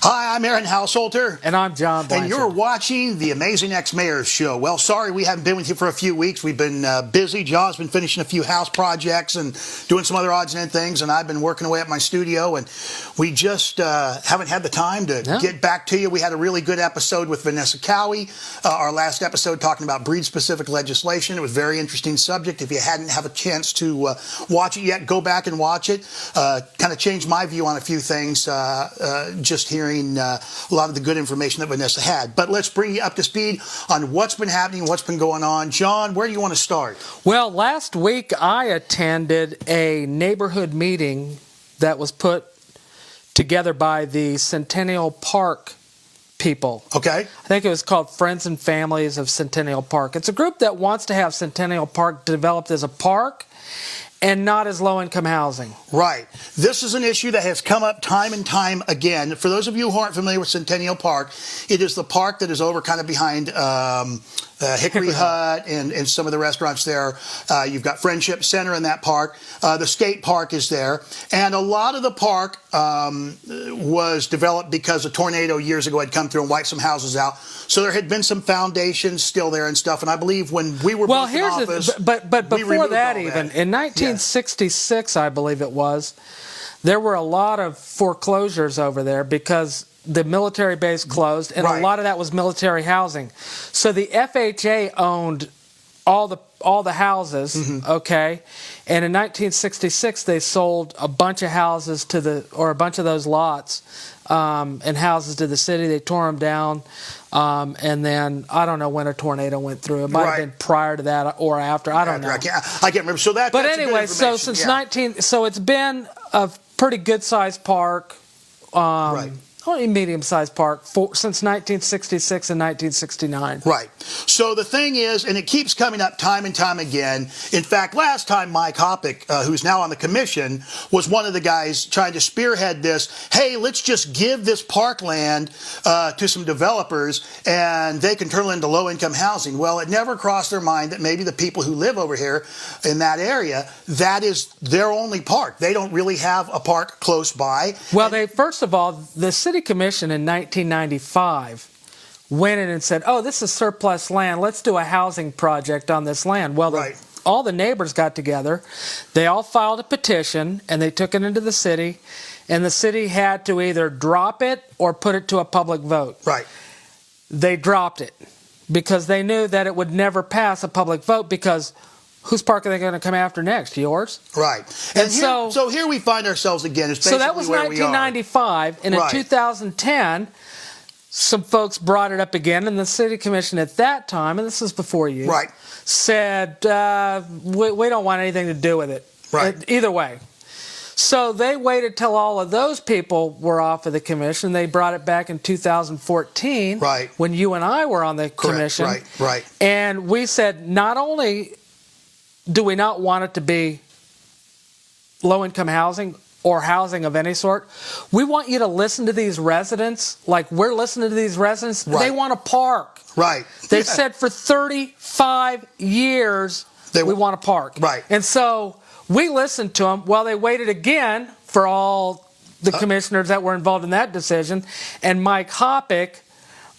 Hi, I'm Aaron Householter. And I'm John Blanchard. And you're watching the Amazing Ex-Mayors Show. Well, sorry we haven't been with you for a few weeks. We've been busy. John's been finishing a few house projects and doing some other odds and ends things, and I've been working away at my studio, and we just haven't had the time to get back to you. We had a really good episode with Vanessa Cowie, our last episode talking about breed-specific legislation. It was a very interesting subject. If you hadn't had a chance to watch it yet, go back and watch it. Kind of changed my view on a few things, just hearing a lot of the good information that Vanessa had. But let's bring you up to speed on what's been happening, what's been going on. John, where do you want to start? Well, last week I attended a neighborhood meeting that was put together by the Centennial Park people. Okay. I think it was called Friends and Families of Centennial Park. It's a group that wants to have Centennial Park developed as a park and not as low-income housing. Right. This is an issue that has come up time and time again. For those of you who aren't familiar with Centennial Park, it is the park that is over kind of behind Hickory Hut and some of the restaurants there. You've got Friendship Center in that park. The skate park is there. And a lot of the park was developed because a tornado years ago had come through and wiped some houses out. So there had been some foundations still there and stuff. And I believe when we were both in office, but before that even, in 1966, I believe it was, there were a lot of foreclosures over there because the military base closed, and a lot of that was military housing. So the FHA owned all the houses, okay? And in 1966, they sold a bunch of houses a bunch of those lots and houses to the city. They tore them down, and then I don't know when a tornado went through. It might have been prior to that or after. I don't know. I can't remember. So that. But anyway, so since so it's been a pretty good-sized park. Only medium-sized park since 1966 and 1969. Right. So the thing is, and it keeps coming up time and time again. In fact, last time Mike Hoppock, who's now on the commission, was one of the guys trying to spearhead this. Hey, let's just give this parkland to some developers, and they can turn it into low-income housing. Well, it never crossed their mind that maybe the people who live over here in that area, that is their only park. They don't really have a park close by. Well, first of all, the City Commission in 1995 went in and said, oh, this is surplus land. Let's do a housing project on this land. Well, all the neighbors got together. They all filed a petition, and they took it into the city, and the city had to either drop it or put it to a public vote. Right. They dropped it because they knew that it would never pass a public vote because whose park are they going to come after next? Yours? Right. And so here we find ourselves again. It's basically so that was 1995. And in 2010, some folks brought it up again. And the City Commission at that time, and this is before you, said, we don't want anything to do with it. Right. Either way. So they waited till all of those people were off of the commission. They brought it back in 2014 when you and I were on the commission. Right. And we said not only do we not want it to be low-income housing or housing of any sort? We want you to listen to these residents like we're listening to these residents. They want a park. They've said for 35 years we want a park. And so we listened to them while they waited again for all the commissioners that were involved in that decision. And Mike Hoppock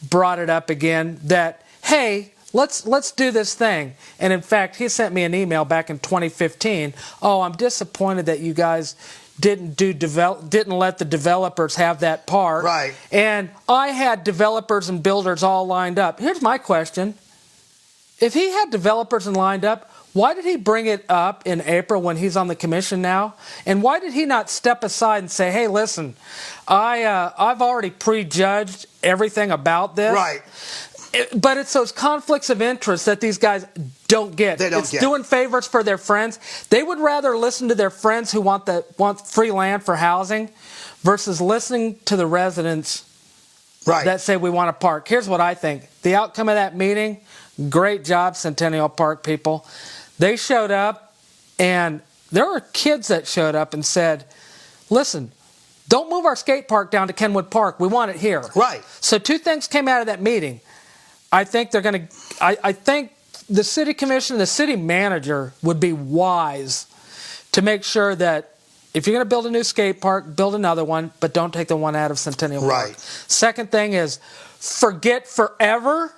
brought it up again that, hey, Let's do this thing. And in fact, he sent me an email back in 2015. Oh, I'm disappointed that you guys didn't let the developers have that park. Right. And I had developers and builders all lined up. Here's my question. If he had developers and lined up, why did he bring it up in April when he's on the commission now? And why did he not step aside and say, hey, listen, I've already prejudged everything about this. Right. But it's those conflicts of interest that these guys don't get. It's doing favors for their friends. They would rather listen to their friends who want free land for housing versus listening to the residents that say we want a park. Here's what I think. The outcome of that meeting, great job, Centennial Park people. They showed up, and there were kids that showed up and said, listen, don't move our skate park down to Kenwood Park. We want it here. Right. So two things came out of that meeting. I think they're going to. I think the city commission, the city manager would be wise to make sure that if you're going to build a new skate park, build another one, but don't take the one out of Centennial Park. Right. Second thing is, forget forever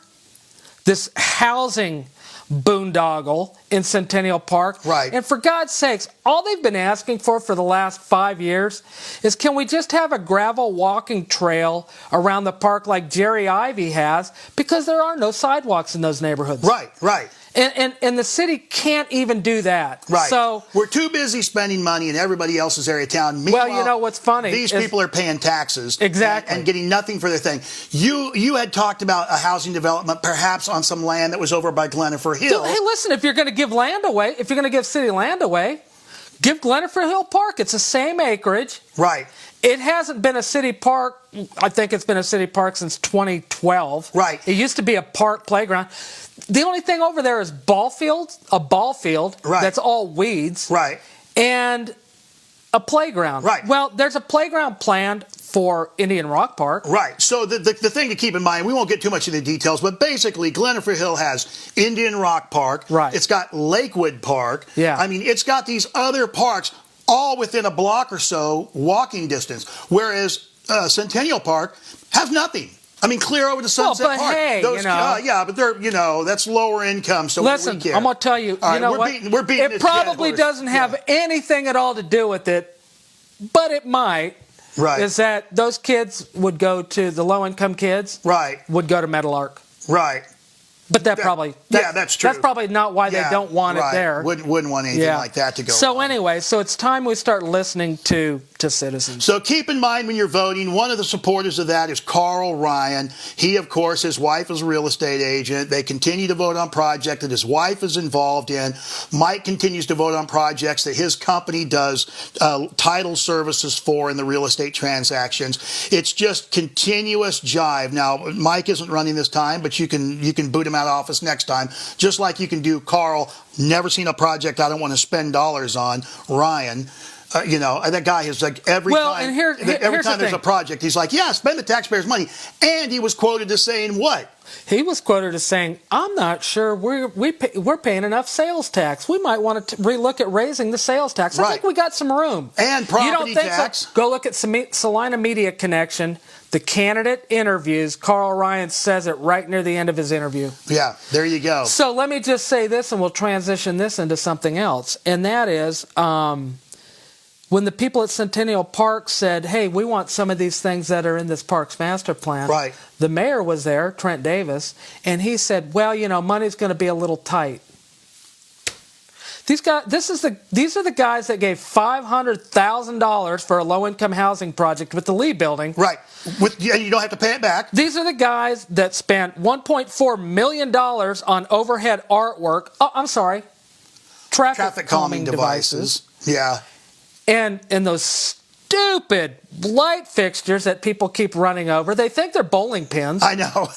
this housing boondoggle in Centennial Park. Right. And for God's sakes, all they've been asking for the last 5 years is, can we just have a gravel walking trail around the park like Jerry Ivy has? Because there are no sidewalks in those neighborhoods. Right, right. And the city can't even do that. Right. So we're too busy spending money in everybody else's area of town. Meanwhile, well, you know what's funny? These people are paying taxes. Exactly. And getting nothing for their thing. You had talked about a housing development perhaps on some land that was over by Glennifer Hill. Hey, listen, if you're going to give land away, if you're going to give city land away, give Glennifer Hill Park. It's the same acreage. Right. It hasn't been a city park. I think it's been a city park since 2012. Right. It used to be a park playground. The only thing over there is a ball field right. That's all weeds. Right. And a playground. Right. Well, there's a playground planned for Indian Rock Park. Right. So the thing to keep in mind, we won't get too much into the details, but basically Glennifer Hill has Indian Rock Park. Right. It's got Lakewood Park. Yeah. I mean, it's got these other parks all within a block or so walking distance, whereas Centennial Park has nothing. I mean, clear over to Sunset but Park. hey, Those, yeah, but they're, that's lower income. So listen, what do we care? I'm going to tell you, All know right, what? we're beating it this probably dead horse. doesn't have anything at all to do with it, but it might. Right. Is that those kids would go to, the low-income kids Right. would go to Meadowlark. Right. But that's true. That's probably not why they don't want it there. Wouldn't want anything like that to go So on. anyway, so it's time we start listening to citizens. So keep in mind when you're voting, one of the supporters of that is Carl Ryan. He, of course, his wife is a real estate agent. They continue to vote on projects that his wife is involved in. Mike continues to vote on projects that his company does title services for in the real estate transactions. It's just continuous jive. Now, Mike isn't running this time, but you can boot him out of office next time, just like you can do Carl. Never seen a project I don't want to spend dollars on. Ryan. That guy is like every time there's a project, he's like, yeah, spend the taxpayers' money. And he was quoted as saying what? He was quoted as saying, I'm not sure we're paying enough sales tax. We might want to relook at raising the sales tax. I think we got some room. And property you don't think tax. So? Go look at Salina Media Connection. The candidate interviews, Carl Ryan says it right near the end of his interview. Yeah, there you go. So let me just say this, and we'll transition this into something else. And that is, when the people at Centennial Park said, hey, we want some of these things that are in this park's master plan. Right. The mayor was there, Trent Davis, and he said, well, money's going to be a little tight. These guys, these are the guys that gave $500,000 for a low-income housing project with the Lee Building. Right. And you don't have to pay it back. These are the guys that spent $1.4 million on overhead artwork. Oh, I'm sorry. Traffic calming devices. Yeah. And those stupid light fixtures that people keep running over. They think they're bowling pins. I know.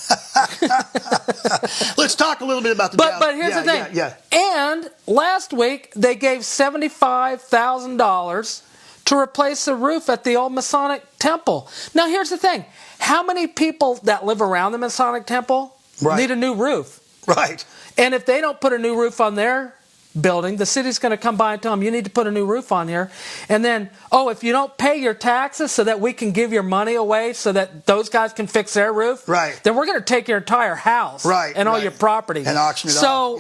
Let's talk a little bit about the But here's the thing. Yeah. And last week, they gave $75,000 to replace the roof at the old Masonic Temple. Now, here's the thing. How many people that live around the Masonic Temple need a new roof? Right. And if they don't put a new roof on their building, the city's going to come by and tell them, you need to put a new roof on here. And then, if you don't pay your taxes so that we can give your money away so that those guys can fix their roof, then we're going to take your entire house and all your property. And auction it off. So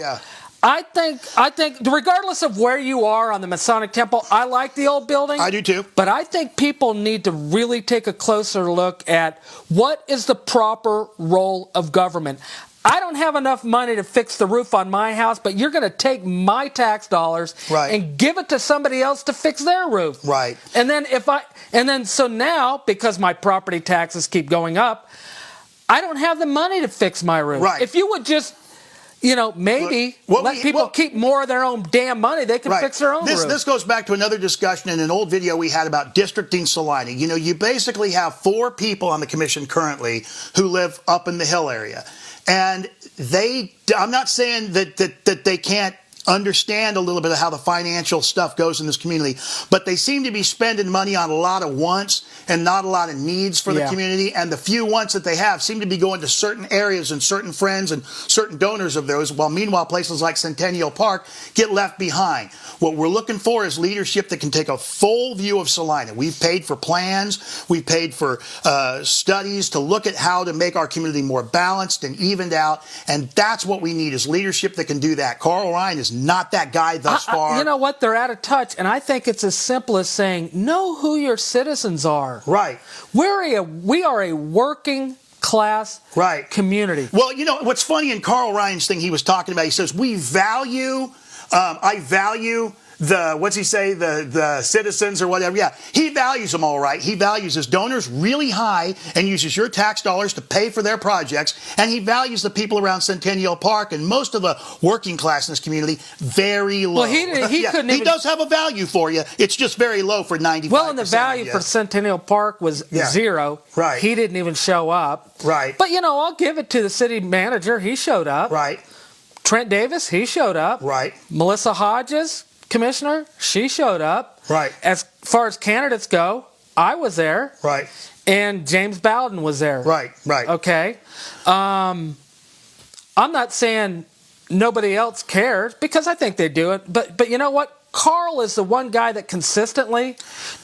I think regardless of where you are on the Masonic Temple, I like the old building. I do too. But I think people need to really take a closer look at what is the proper role of government. I don't have enough money to fix the roof on my house, but you're going to take my tax dollars and give it to somebody else to fix their roof. Right. And then so now, because my property taxes keep going up, I don't have the money to fix my roof. Right. If you would just, maybe let people keep more of their own damn money, they can fix their own roof. This goes back to another discussion in an old video we had about districting Salina. You basically have 4 people on the commission currently who live up in the Hill area. And I'm not saying that they can't understand a little bit of how the financial stuff goes in this community, but they seem to be spending money on a lot of wants and not a lot of needs for the community, and the few wants that they have seem to be going to certain areas and certain friends and certain donors of those, while meanwhile places like Centennial Park get left behind. What we're looking for is leadership that can take a full view of Salina. We've paid for plans, we've paid for studies to look at how to make our community more balanced and evened out, and that's what we need, is leadership that can do that. Carl Ryan is not that guy thus far. You know what? They're out of touch, and I think it's as simple as saying, know who your citizens are. Right. We are a working class community. Well, you know, what's funny in Carl Ryan's thing he was talking about, he says, I value the, what's he say, the citizens or whatever. Yeah, he values them all right. He values his donors really high and uses your tax dollars to pay for their projects. And he values the people around Centennial Park and most of the working class in this community very low. Well, he couldn't even... He does have a value for you. It's just very low for 95%. Well, and the value for Centennial Park was zero. Right. He didn't even show up. Right. But, you know, I'll give it to the city manager. He showed up. Right. Trent Davis, he showed up. Right. Melissa Hodges, commissioner, she showed up. Right. As far as candidates go, I was there. Right. And James Bowden was there. Right. Right. Okay. I'm not saying nobody else cares, because I think they do it. But you know what? Carl is the one guy that consistently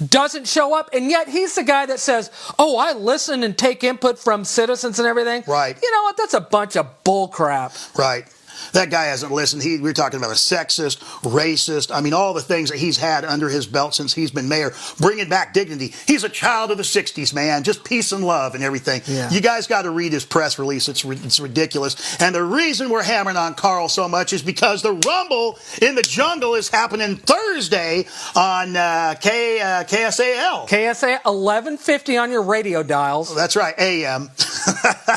doesn't show up, and yet he's the guy that says, oh, I listen and take input from citizens and everything. Right. You know what? That's a bunch of bull crap. Right. That guy hasn't listened. We're talking about a sexist, racist, I mean, all the things that he's had under his belt since he's been mayor. Bringing back dignity. He's a child of the 60s, man. Just peace and love and everything. Yeah. You guys got to read his press release. It's ridiculous. And the reason we're hammering on Carl so much is because the Rumble in the Jungle is happening Thursday on KSAL. KSA 1150 on your radio dials. That's right, AM.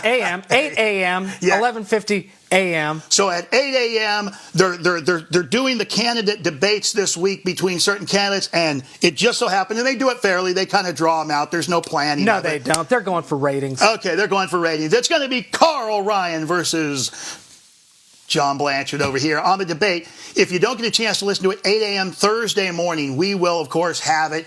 AM, 8 AM, 1150 AM. So at 8 a.m., they're doing the candidate debates this week between certain candidates, and it just so happened, and they do it fairly, they kind of draw them out. There's no planning. No, they don't. They're going for ratings. Okay, they're going for ratings. It's going to be Carl Ryan versus John Blanchard over here on the debate. If you don't get a chance to listen to it, 8 a.m. Thursday morning, we will, of course, have it,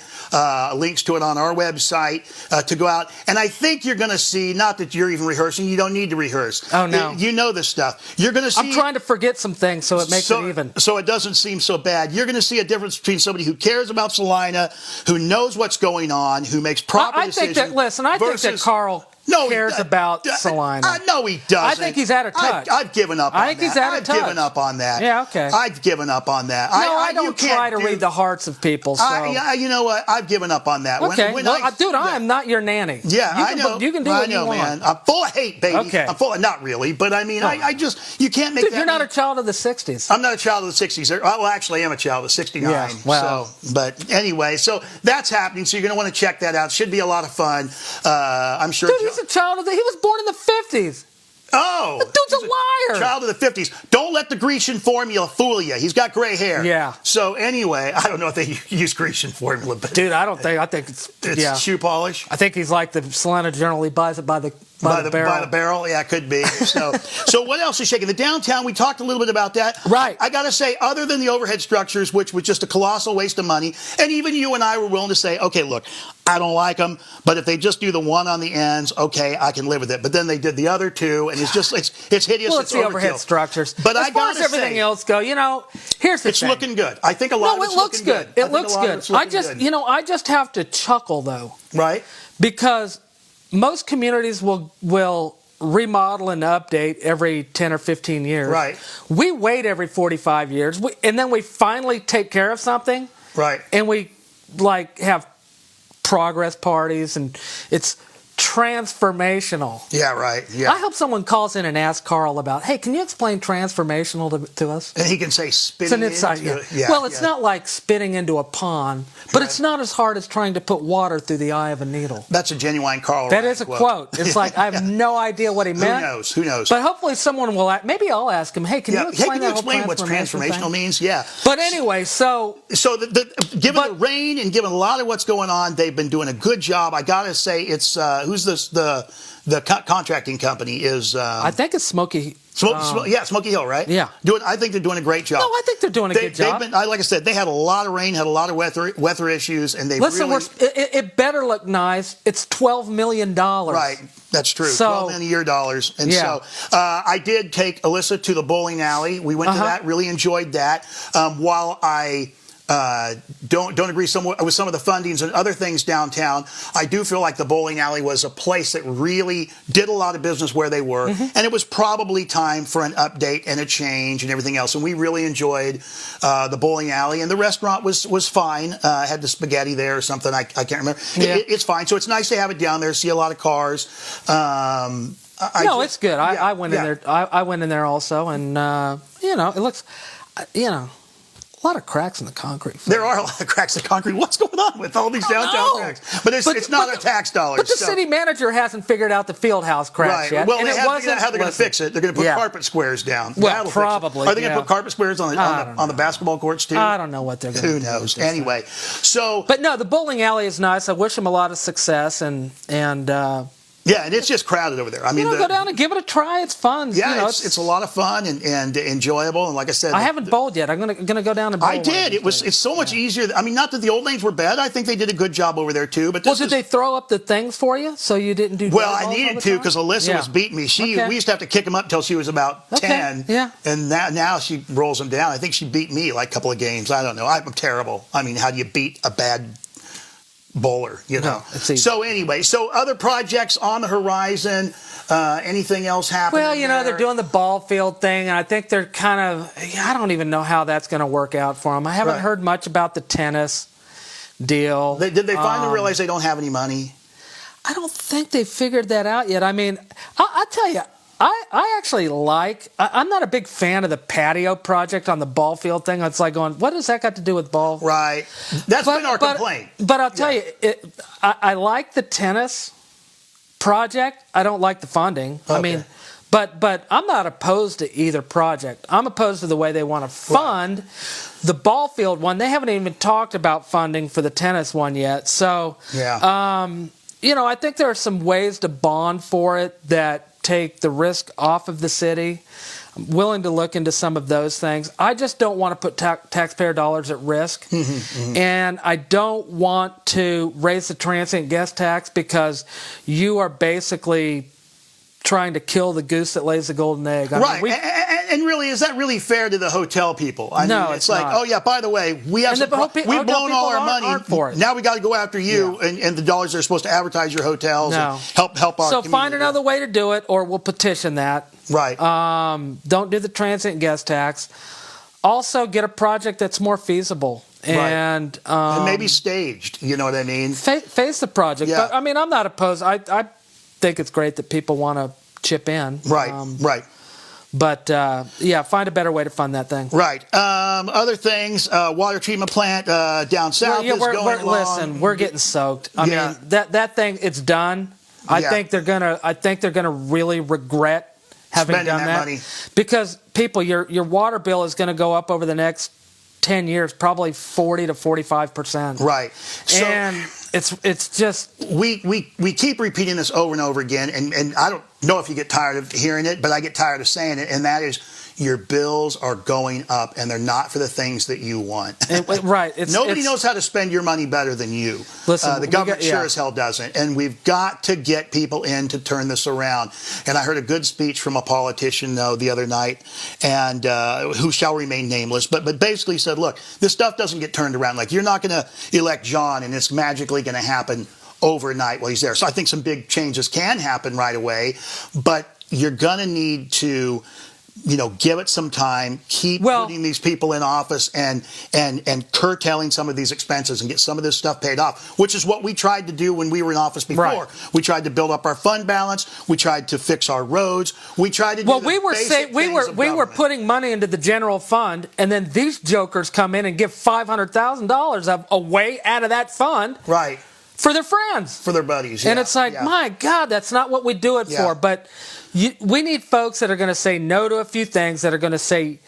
links to it on our website to go out. And I think you're going to see, not that you're even rehearsing, you don't need to rehearse. Oh, no. You know this stuff. You're going to see... I'm trying to forget some things so it makes it even. So it doesn't seem so bad. You're going to see a difference between somebody who cares about Salina, who knows what's going on, who makes proper decisions. I think that Carl... cares about Salina. No, he doesn't. I think he's out of touch. I've given up on that. I think he's out of touch. I've given up on that. Yeah, okay. I've given up on that. No, I don't try to read the hearts of people. So. You know what? I've given up on that. Okay. Dude, I am not your nanny. Yeah, I know. You can do what you want. Man. I'm full of hate, baby. Okay. I'm full of, not really, but I mean, I just, you can't make Dude, that. You're not a child of the 60s. I'm not a child of the 60s. Well, actually, I am a child of 69. Yeah, well. But anyway, so that's happening. So you're going to want to check that out. Should be a lot of fun. I'm sure. Dude, he's a child of he was born in the 50s. Oh. The dude's a liar. Child of the 50s. Don't let the Grecian formula fool you. He's got gray hair. Yeah. So anyway, I don't know if they use Grecian formula, but... Dude, I think it's shoe polish? I think he's like the Salina Journal. He buys it by the barrel. By the barrel? Yeah, it could be. So what else is shaking? The downtown, we talked a little bit about that. Right. I got to say, other than the overhead structures, which was just a colossal waste of money, and even you and I were willing to say, okay, look, I don't like them, but if they just do the one on the ends, okay, I can live with it. But then they did the other two, and it's just, it's hideous. Well, it's the overhead structures. But as far as everything else go, here's the thing. It's looking good. I think a lot of it's looking good. It looks good. I just have to chuckle, though. Right. Because most communities will remodel and update every 10 or 15 years. Right. We wait every 45 years, and then we finally take care of something. Right. And we, have progress parties, and it's transformational. Yeah, right. Yeah. I hope someone calls in and asks Carl about, hey, can you explain transformational to us? And he can say spitting into... Yeah. Well, it's not like spitting into a pond, but it's not as hard as trying to put water through the eye of a needle. That's a genuine Carl That Ryan is a quote. It's like, I have no idea what he meant. Who knows? But hopefully someone will, maybe I'll ask him, hey, can you explain what transformational means? Yeah. But anyway, so given the rain and given a lot of what's going on, they've been doing a good job. I got to say, it's... who's this? The contracting company is... I think it's Smoky Smoky Hill, right? Yeah. I think they're doing a great job. No, I think they're doing a good job. Like I said, they had a lot of rain, had a lot of weather issues, and it better look nice. It's $12 million. Right, that's true. $12 million a year dollars. And so I did take Alyssa to the bowling alley. We went to that, really enjoyed that. While I don't agree with some of the fundings and other things downtown, I do feel like the bowling alley was a place that really did a lot of business where they were, and it was probably time for an update and a change and everything else. And we really enjoyed the bowling alley, and the restaurant was fine. Had the spaghetti there or something. I can't remember. It's fine. So it's nice to have it down there. See a lot of cars. It's good. I went in there. I went in there also, and it looks, a lot of cracks in the concrete. There are a lot of cracks in the concrete. What's going on with all these downtown cracks? But it's not our tax dollars. But the city manager hasn't figured out the field house cracks yet. Well, they haven't figured out how they're going to fix it. They're going to put carpet squares down. Well, probably. Are they going to put carpet squares on the basketball courts too? I don't know what they're going to do. Who knows? Anyway, But no, the bowling alley is nice. I wish them a lot of success and and it's just crowded over there. I mean, go down and give it a try. It's fun. Yeah, it's a lot of fun and enjoyable. And like I said, I haven't bowled yet. I'm gonna go down and bowl. I did. It's so much easier. I mean, not that the old lanes were bad. I think they did a good job over there too. But did they throw up the things for you so you didn't do? Well, I needed to because Alyssa was beating me. We used to have to kick them up until she was about 10. Yeah. And now she rolls them down. I think she beat me like a couple of games. I don't know. I'm terrible. I mean, how do you beat a bad bowler, So anyway, other projects on the horizon. Anything else happening? Well, they're doing the ball field thing, and I think they're kind of. I don't even know how that's going to work out for them. I haven't heard much about the tennis deal. Did they finally realize they don't have any money? I don't think they figured that out yet. I mean, I'll tell you. I actually I'm not a big fan of the patio project on the ball field thing. It's like going, what has that got to do with ball? Right. That's been our complaint. But I'll tell you, I like the tennis project. I don't like the funding. Okay. I mean, but I'm not opposed to either project. I'm opposed to the way they want to fund the ball field one. They haven't even talked about funding for the tennis one yet. So, I think there are some ways to bond for it that take the risk off of the city. I'm willing to look into some of those things. I just don't want to put taxpayer dollars at risk. And I don't want to raise the transient guest tax because you are basically trying to kill the goose that lays the golden egg. I mean, and really, is that really fair to the hotel people? I mean, it's like, oh yeah, by the way, we've blown all our money. For it. Now we got to go after you and the dollars they're supposed to advertise your hotels and help our community. Find another way to do it, or we'll petition that. Right. Don't do the transient guest tax. Also, get a project that's more feasible. And maybe staged. You know what I mean? Face the project. Yeah. But I mean, I'm not opposed. I think it's great that people want to chip in. Right. But, find a better way to fund that thing. Right. Other things, water treatment plant down south is going along. Listen, we're getting soaked. I mean, that thing, it's done. I think they're gonna really regret having spending done that money. Because people, your water bill is going to go up over the next 10 years, probably 40 to 45%. Right. So, and it's just we keep repeating this over and over again, and I don't know if you get tired of hearing it, but I get tired of saying it, and that is your bills are going up, and they're not for the things that you want. Right. Nobody knows how to spend your money better than you. Listen, the government sure as hell doesn't, and we've got to get people in to turn this around. And I heard a good speech from a politician the other night, and who shall remain nameless, but basically said, look, this stuff doesn't get turned around. Like, you're not going to elect John, and it's magically going to happen overnight while he's there. So I think some big changes can happen right away, but you're going to need to give it some time, keep putting these people in office and curtailing some of these expenses and get some of this stuff paid off, which is what we tried to do when we were in office before. Right. We tried to build up our fund balance. We tried to fix our roads. We tried to do we were putting money into the general fund, and then these jokers come in and give $500,000 away out of that fund. Right. For their friends. For their buddies, And it's like, my God, that's not what we do it for. But we need folks that are going to say no to a few things, that are going to say,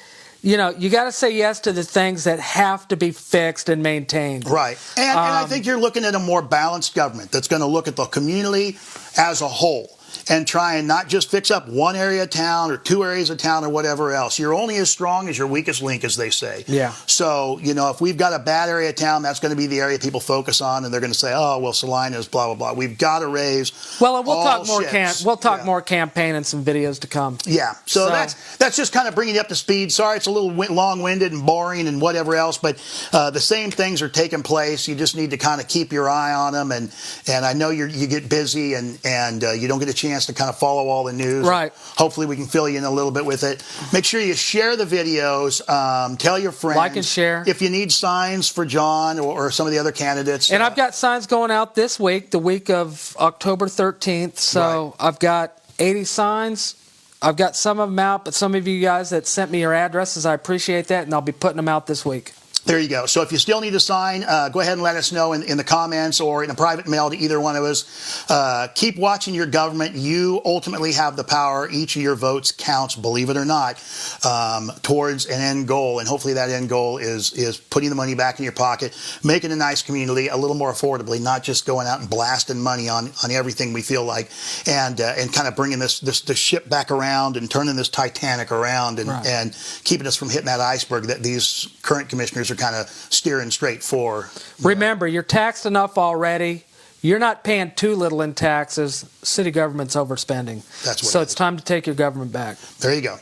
you got to say yes to the things that have to be fixed and maintained. Right. And I think you're looking at a more balanced government that's going to look at the community as a whole. and try and not just fix up one area of town or two areas of town or whatever else. You're only as strong as your weakest link, as they say. Yeah. So, if we've got a bad area of town, that's going to be the area people focus on, and they're going to say, oh, well, Salina's, blah, blah, blah. We've got to raise Well, and we'll talk more ships. more campaign and some videos to come. Yeah. So that's just kind of bringing you up to speed. Sorry, it's a little long-winded and boring and whatever else, but the same things are taking place. You just need to kind of keep your eye on them, and I know you get busy and you don't get a chance to kind of follow all the news. Right. Hopefully we can fill you in a little bit with it. Make sure you share the videos. Tell your friends. Like and share. If you need signs for John or some of the other candidates. And I've got signs going out this week, the week of October 13th. So I've got 80 signs. I've got some of them out, but some of you guys that sent me your addresses, I appreciate that, and I'll be putting them out this week. There you go. So if you still need a sign, go ahead and let us know in the comments or in a private mail to either one of us. Keep watching your government. You ultimately have the power. Each of your votes counts, believe it or not, towards an end goal. And hopefully that end goal is putting the money back in your pocket, making a nice community a little more affordably, not just going out and blasting money on everything we feel like, and kind of bringing the ship back around and turning this Titanic around and keeping us from hitting that iceberg that these current commissioners are kind of steering straight for. Remember, you're taxed enough already. You're not paying too little in taxes. City government's overspending. That's what so it's time to take your government back. There you go.